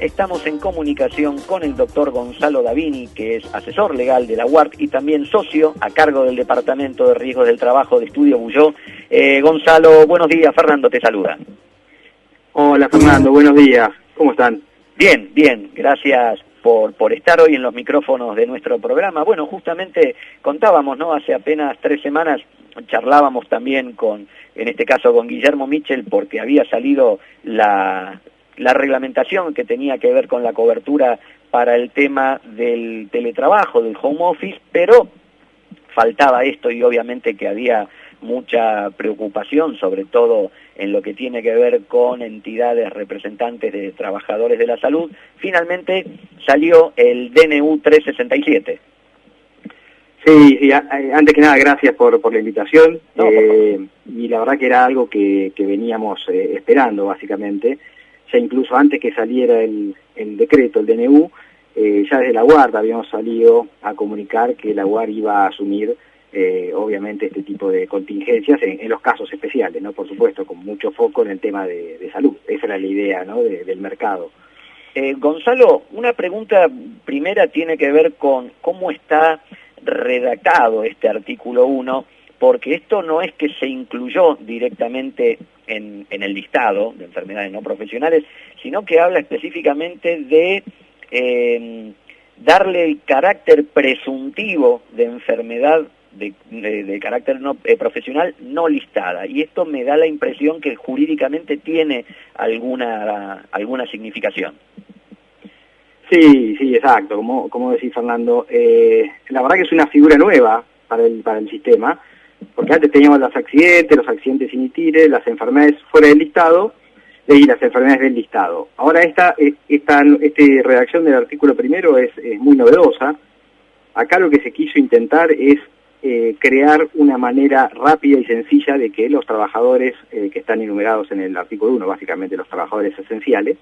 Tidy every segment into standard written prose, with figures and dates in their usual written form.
Estamos en comunicación con el doctor Gonzalo Davini, que es asesor legal de la UART y también socio a cargo del Departamento de Riesgos del Trabajo de Estudio Bulló. Gonzalo, buenos días. Fernando te saluda. Hola Fernando, buenos días. ¿Cómo están? Bien, bien. Gracias por estar hoy en los micrófonos de nuestro programa. Bueno, justamente contábamos, ¿no? Hace apenas 3 semanas charlábamos también en este caso con Guillermo Michel, porque había salido la reglamentación que tenía que ver con la cobertura para el tema del teletrabajo, del home office, pero faltaba esto y obviamente que había mucha preocupación, sobre todo en lo que tiene que ver con entidades representantes de trabajadores de la salud. Finalmente salió el DNU 367. Sí, antes que nada, gracias por la invitación. Y la verdad que era algo que veníamos esperando, básicamente. Ya incluso antes que saliera el decreto, el DNU, ya desde la UART habíamos salido a comunicar que la UART iba a asumir, obviamente, este tipo de contingencias en los casos especiales, ¿no? Por supuesto, con mucho foco en el tema de salud. Esa era la idea, ¿no? del mercado. Gonzalo, una pregunta primera tiene que ver con cómo está redactado este artículo 1, porque esto no es que se incluyó directamente en el listado de enfermedades no profesionales, sino que habla específicamente de darle el carácter presuntivo de enfermedad de carácter no profesional no listada, y esto me da la impresión que jurídicamente tiene alguna significación. Sí, exacto, como decís Fernando, la verdad que es una figura nueva para el sistema, porque antes teníamos los accidentes sin ITIRE, las enfermedades fuera del listado y las enfermedades del listado. Ahora esta redacción del artículo primero es muy novedosa. Acá lo que se quiso intentar es crear una manera rápida y sencilla de que los trabajadores que están enumerados en el artículo 1, básicamente los trabajadores esenciales,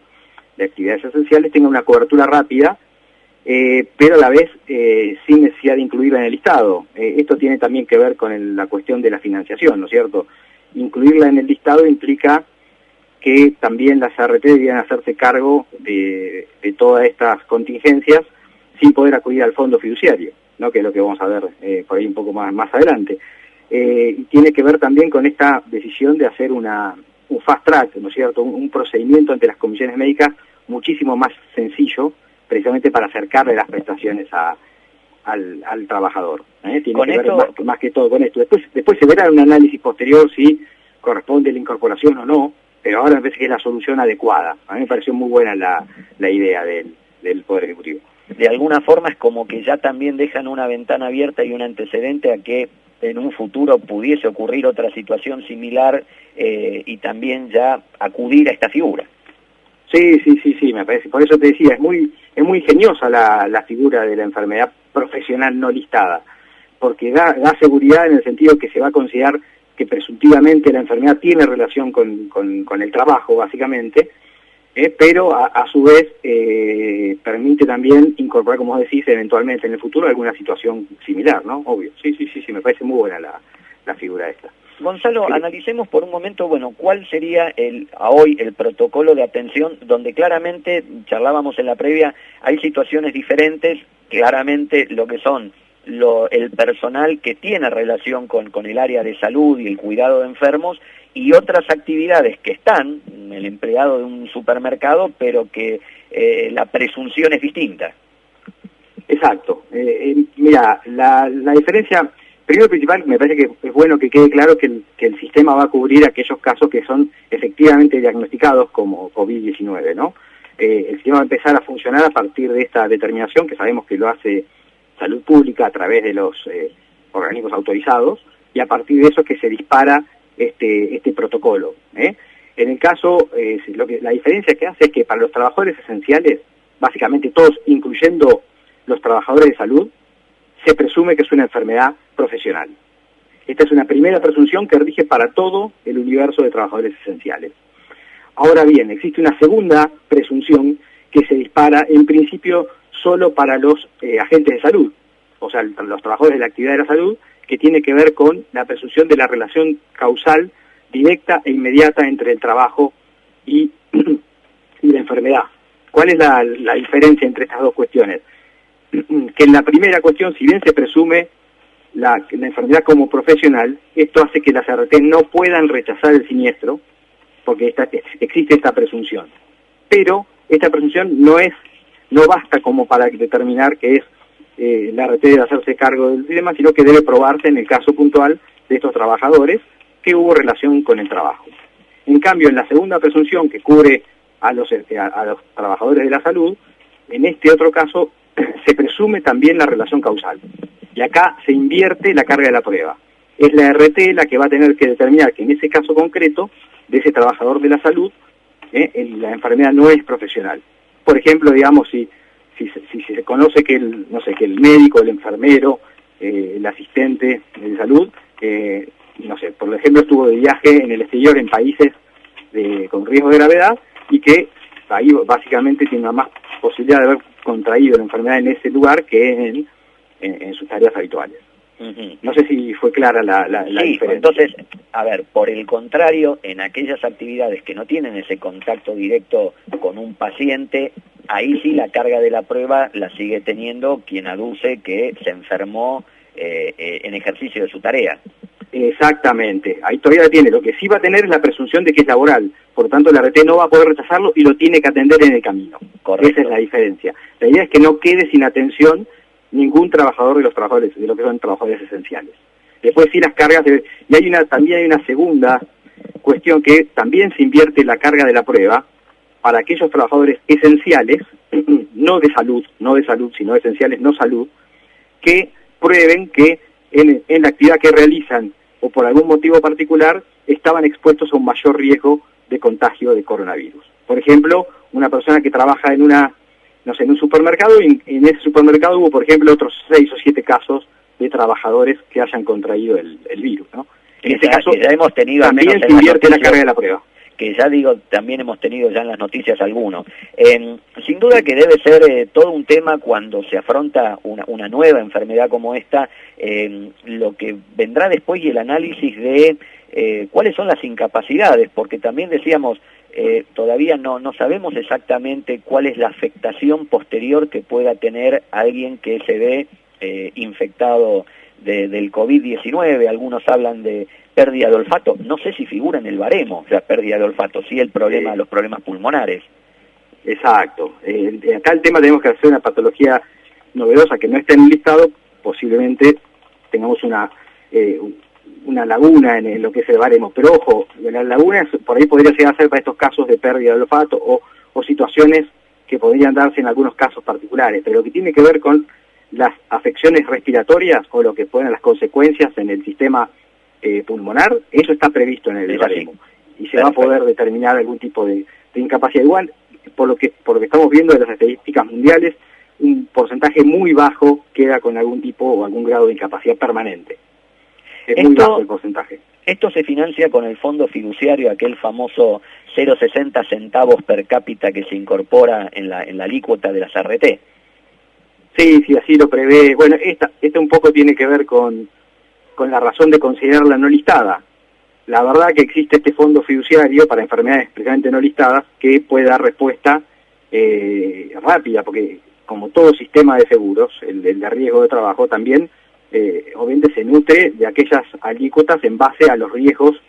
de actividades esenciales, tengan una cobertura rápida, pero a la vez sin necesidad de incluirla en el listado. Esto tiene también que ver con la cuestión de la financiación, ¿no es cierto? Incluirla en el listado implica que también las ART debían hacerse cargo de todas estas contingencias sin poder acudir al fondo fiduciario, ¿no? Que es lo que vamos a ver por ahí un poco más adelante. Y tiene que ver también con esta decisión de hacer un fast track, ¿no es cierto? Un procedimiento ante las comisiones médicas muchísimo más sencillo, precisamente para acercarle las prestaciones al trabajador. Tiene que ver más que todo con esto. Después se verá en un análisis posterior si corresponde la incorporación o no, pero ahora me parece que es la solución adecuada. A mí me pareció muy buena la idea del Poder Ejecutivo. De alguna forma es como que ya también dejan una ventana abierta y un antecedente a que en un futuro pudiese ocurrir otra situación similar y también ya acudir a esta figura. Sí, me parece. Por eso te decía, es muy ingeniosa la figura de la enfermedad profesional no listada, porque da seguridad en el sentido que se va a considerar que presuntivamente la enfermedad tiene relación con el trabajo, básicamente, pero a su vez permite también incorporar, como decís, eventualmente en el futuro alguna situación similar, ¿no? Obvio. Sí, me parece muy buena la figura esta. Gonzalo, analicemos por un momento, cuál sería hoy el protocolo de atención, donde claramente, charlábamos en la previa, hay situaciones diferentes, claramente lo que son el personal que tiene relación con el área de salud y el cuidado de enfermos, y otras actividades que están, el empleado de un supermercado, pero que la presunción es distinta. Exacto. Mira, la diferencia... Primero y principal, me parece que es bueno que quede claro que el sistema va a cubrir aquellos casos que son efectivamente diagnosticados como COVID-19, ¿no? El sistema va a empezar a funcionar a partir de esta determinación, que sabemos que lo hace Salud Pública a través de los organismos autorizados, y a partir de eso que se dispara este protocolo. En el caso, la diferencia que hace es que para los trabajadores esenciales, básicamente todos, incluyendo los trabajadores de salud, se presume que es una enfermedad profesional. Esta es una primera presunción que rige para todo el universo de trabajadores esenciales. Ahora bien, existe una segunda presunción que se dispara en principio solo para los agentes de salud, o sea, los trabajadores de la actividad de la salud, que tiene que ver con la presunción de la relación causal directa e inmediata entre el trabajo y la enfermedad. ¿Cuál es la diferencia entre estas dos cuestiones? Que en la primera cuestión, si bien se presume la enfermedad como profesional, esto hace que las ART no puedan rechazar el siniestro, porque existe esta presunción. Pero esta presunción no basta como para determinar que es la ART debe hacerse cargo del problema, sino que debe probarse en el caso puntual de estos trabajadores que hubo relación con el trabajo. En cambio, en la segunda presunción, que cubre a los trabajadores de la salud, en este otro caso se presume también la relación causal. Y acá se invierte la carga de la prueba. Es la ART la que va a tener que determinar que en ese caso concreto, de ese trabajador de la salud, la enfermedad no es profesional. Por ejemplo, digamos, si se conoce que el médico, el enfermero, el asistente de salud, por ejemplo, estuvo de viaje en el exterior en países con riesgo de gravedad, y que ahí básicamente tiene una más posibilidad de haber contraído la enfermedad en ese lugar que en sus tareas habituales. No sé si fue clara la diferencia. Entonces, a ver, por el contrario, en aquellas actividades que no tienen ese contacto directo con un paciente, ahí sí la carga de la prueba la sigue teniendo quien aduce que se enfermó en ejercicio de su tarea. Exactamente, ahí todavía la tiene. Lo que sí va a tener es la presunción de que es laboral, por lo tanto la RT no va a poder rechazarlo y lo tiene que atender en el camino. Correcto. Esa es la diferencia. La idea es que no quede sin atención ningún trabajador de los trabajadores, de lo que son trabajadores esenciales. Después sí las cargas, y también hay una segunda cuestión, que también se invierte la carga de la prueba para aquellos trabajadores esenciales, no de salud, sino esenciales, no salud, que prueben que en la actividad que realizan o por algún motivo particular estaban expuestos a un mayor riesgo de contagio de coronavirus. Por ejemplo, una persona que trabaja en un supermercado, y en ese supermercado hubo, por ejemplo, otros 6 o 7 casos de trabajadores que hayan contraído el virus, ¿no? En ese caso, ya hemos tenido también se invierte la carga de la prueba. Que ya digo, también hemos tenido ya en las noticias algunos. Sin duda que debe ser todo un tema cuando se afronta una nueva enfermedad como esta, lo que vendrá después y el análisis de cuáles son las incapacidades, porque también decíamos, todavía no sabemos exactamente cuál es la afectación posterior que pueda tener alguien que se ve infectado del COVID-19. Algunos hablan de pérdida de olfato, no sé si figura en el baremo, o sea, pérdida de olfato, sí los problemas pulmonares. Exacto. Acá el tema tenemos que hacer una patología novedosa que no está en el listado, posiblemente tengamos una laguna en lo que es el baremo, pero ojo, la laguna por ahí podría llegar a ser para estos casos de pérdida de olfato o situaciones que podrían darse en algunos casos particulares, pero lo que tiene que ver con las afecciones respiratorias o lo que pueden las consecuencias en el sistema pulmonar, eso está previsto en el baremo y se va a poder determinar algún tipo de incapacidad. Igual, por lo que estamos viendo de las estadísticas mundiales, un porcentaje muy bajo queda con algún tipo o algún grado de incapacidad permanente. Es muy bajo el porcentaje. Esto se financia con el fondo fiduciario, aquel famoso 0,60 centavos per cápita que se incorpora en la alícuota de las ART. Sí, así lo prevé. Bueno, esta un poco tiene que ver con la razón de considerarla no listada. La verdad que existe este fondo fiduciario para enfermedades precisamente no listadas que puede dar respuesta rápida, porque como todo sistema de seguros, el de riesgo de trabajo también, obviamente se nutre de aquellas alícuotas en base a los riesgos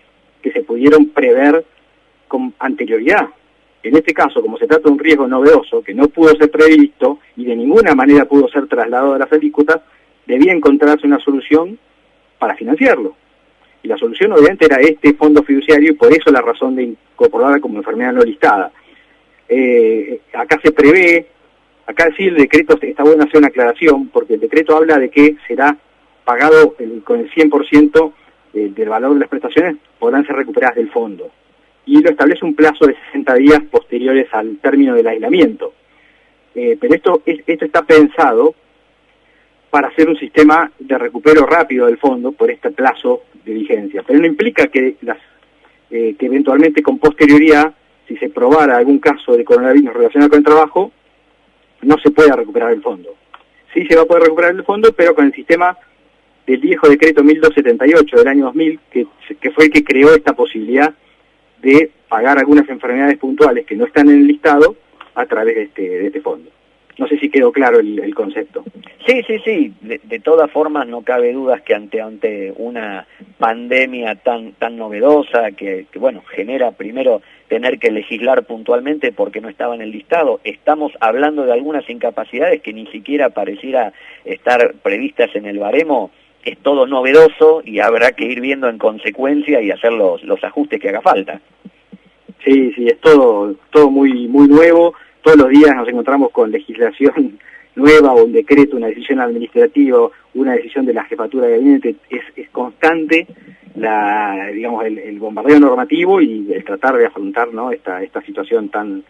que se pudieron prever con anterioridad. En este caso, como se trata de un riesgo novedoso que no pudo ser previsto y de ninguna manera pudo ser trasladado a las alícuotas, debía encontrarse una solución para financiarlo. Y la solución obviamente era este fondo fiduciario, y por eso la razón de incorporarla como enfermedad no listada. Acá se prevé, acá sí el decreto, está bueno hacer una aclaración, porque el decreto habla de que será pagado con el 100% del valor de las prestaciones, podrán ser recuperadas del fondo. Y lo establece un plazo de 60 días posteriores al término del aislamiento. Pero esto está pensado para hacer un sistema de recupero rápido del fondo por este plazo de vigencia. Pero no implica que eventualmente con posterioridad, si se probara algún caso de coronavirus relacionado con el trabajo, no se pueda recuperar el fondo. Sí se va a poder recuperar el fondo, pero con el sistema del viejo decreto 1278 del año 2000, que fue el que creó esta posibilidad de pagar algunas enfermedades puntuales que no están en el listado a través de este fondo. No sé si quedó claro el concepto. Sí. De todas formas, no cabe dudas que ante una pandemia tan novedosa que bueno, genera primero tener que legislar puntualmente porque no estaba en el listado, estamos hablando de algunas incapacidades que ni siquiera pareciera estar previstas en el baremo. Es todo novedoso y habrá que ir viendo en consecuencia y hacer los ajustes que haga falta. Sí, es todo muy nuevo. Todos los días nos encontramos con legislación nueva, o un decreto, una decisión administrativa, una decisión de la jefatura de gabinete. Es constante el bombardeo normativo y el tratar de afrontar, ¿no?, esta situación tan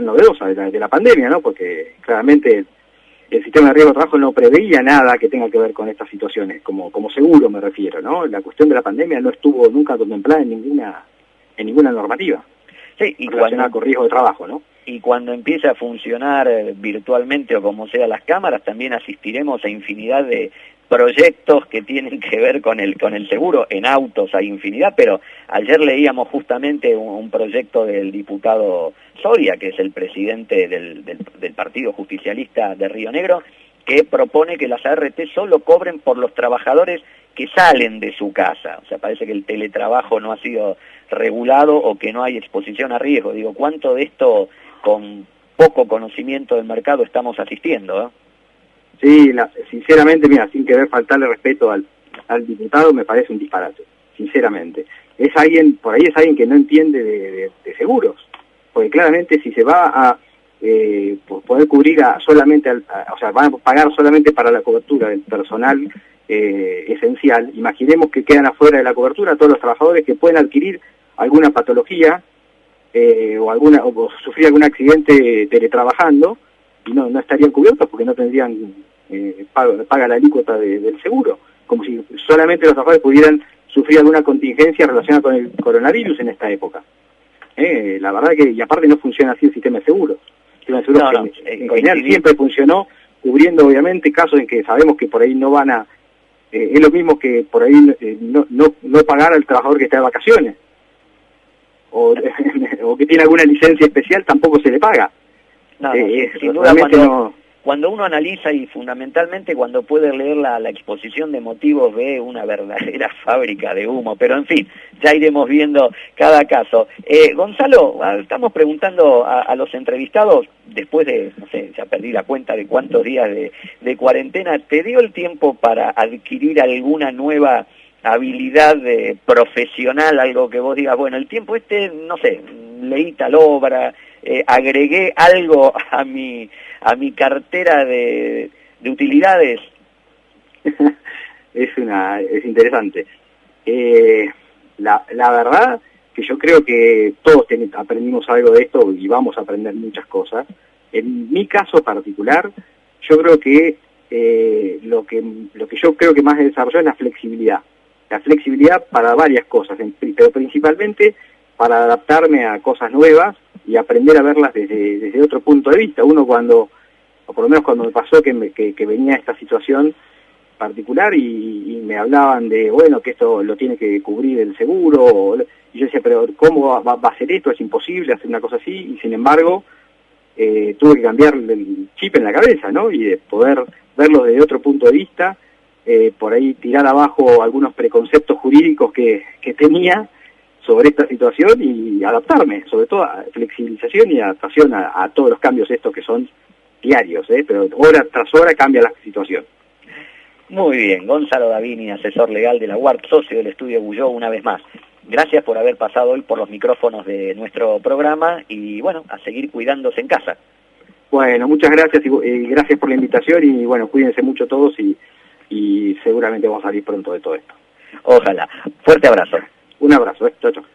novedosa de la pandemia, ¿no? Porque claramente el sistema de riesgo de trabajo no preveía nada que tenga que ver con estas situaciones, como seguro me refiero, ¿no? La cuestión de la pandemia no estuvo nunca contemplada en ninguna normativa. Sí, y relacionada con riesgo de trabajo, ¿no? Y cuando empiece a funcionar virtualmente o como sea las cámaras, también asistiremos a infinidad de proyectos que tienen que ver con el seguro. En autos hay infinidad, pero ayer leíamos justamente un proyecto del diputado Soria, que es el presidente del Partido Justicialista de Río Negro, que propone que las ART solo cobren por los trabajadores que salen de su casa. O sea, parece que el teletrabajo no ha sido regulado o que no hay exposición a riesgo. Digo, ¿cuánto de esto con poco conocimiento del mercado estamos asistiendo? Sí, sinceramente, mira, sin querer faltarle respeto al diputado, me parece un disparate, sinceramente. Por ahí es alguien que no entiende de seguros, porque claramente si se va a poder cubrir o sea, van a pagar solamente para la cobertura del personal esencial, imaginemos que quedan afuera de la cobertura todos los trabajadores que pueden adquirir alguna patología o sufrir algún accidente teletrabajando y no estarían cubiertos porque no tendrían paga la alícuota del seguro, como si solamente los trabajadores pudieran sufrir alguna contingencia relacionada con el coronavirus en esta época. La verdad que, y aparte no funciona así el sistema de seguros. El sistema de seguros en general siempre funcionó cubriendo obviamente casos en que sabemos que por ahí no van a es lo mismo que por ahí no pagar al trabajador que está de vacaciones o que tiene alguna licencia especial, tampoco se le paga. Sin duda, cuando uno analiza y fundamentalmente cuando puede leer la exposición de motivos, ve una verdadera fábrica de humo, pero en fin, ya iremos viendo cada caso. Gonzalo, estamos preguntando a los entrevistados, después de, no sé, ya perdí la cuenta de cuántos días de cuarentena, ¿te dio el tiempo para adquirir alguna nueva habilidad profesional, algo que vos digas, bueno, el tiempo no sé, leí tal obra, agregué algo a mi cartera de utilidades? Es interesante. La verdad que yo creo que todos aprendimos algo de esto y vamos a aprender muchas cosas. En mi caso particular, yo creo que lo que yo creo que más he desarrollado es la flexibilidad. La flexibilidad para varias cosas, pero principalmente para adaptarme a cosas nuevas y aprender a verlas desde otro punto de vista. Uno o por lo menos cuando me pasó que venía esta situación particular y me hablaban de, bueno, que esto lo tiene que cubrir el seguro, y yo decía, pero ¿cómo va a hacer esto? Es imposible hacer una cosa así, y sin embargo tuve que cambiar el chip en la cabeza, ¿no? Y de poder verlo desde otro punto de vista, por ahí tirar abajo algunos preconceptos jurídicos que tenía sobre esta situación y adaptarme, sobre todo a flexibilización y adaptación a todos los cambios estos que son diarios, pero hora tras hora cambia la situación. Muy bien, Gonzalo Davini, asesor legal de la UART, socio del Estudio Bulló, una vez más. Gracias por haber pasado hoy por los micrófonos de nuestro programa y bueno, a seguir cuidándose en casa. Bueno, muchas gracias y gracias por la invitación y bueno, cuídense mucho todos y seguramente vamos a salir pronto de todo esto. Ojalá. Fuerte abrazo. Un abrazo, chao, chao.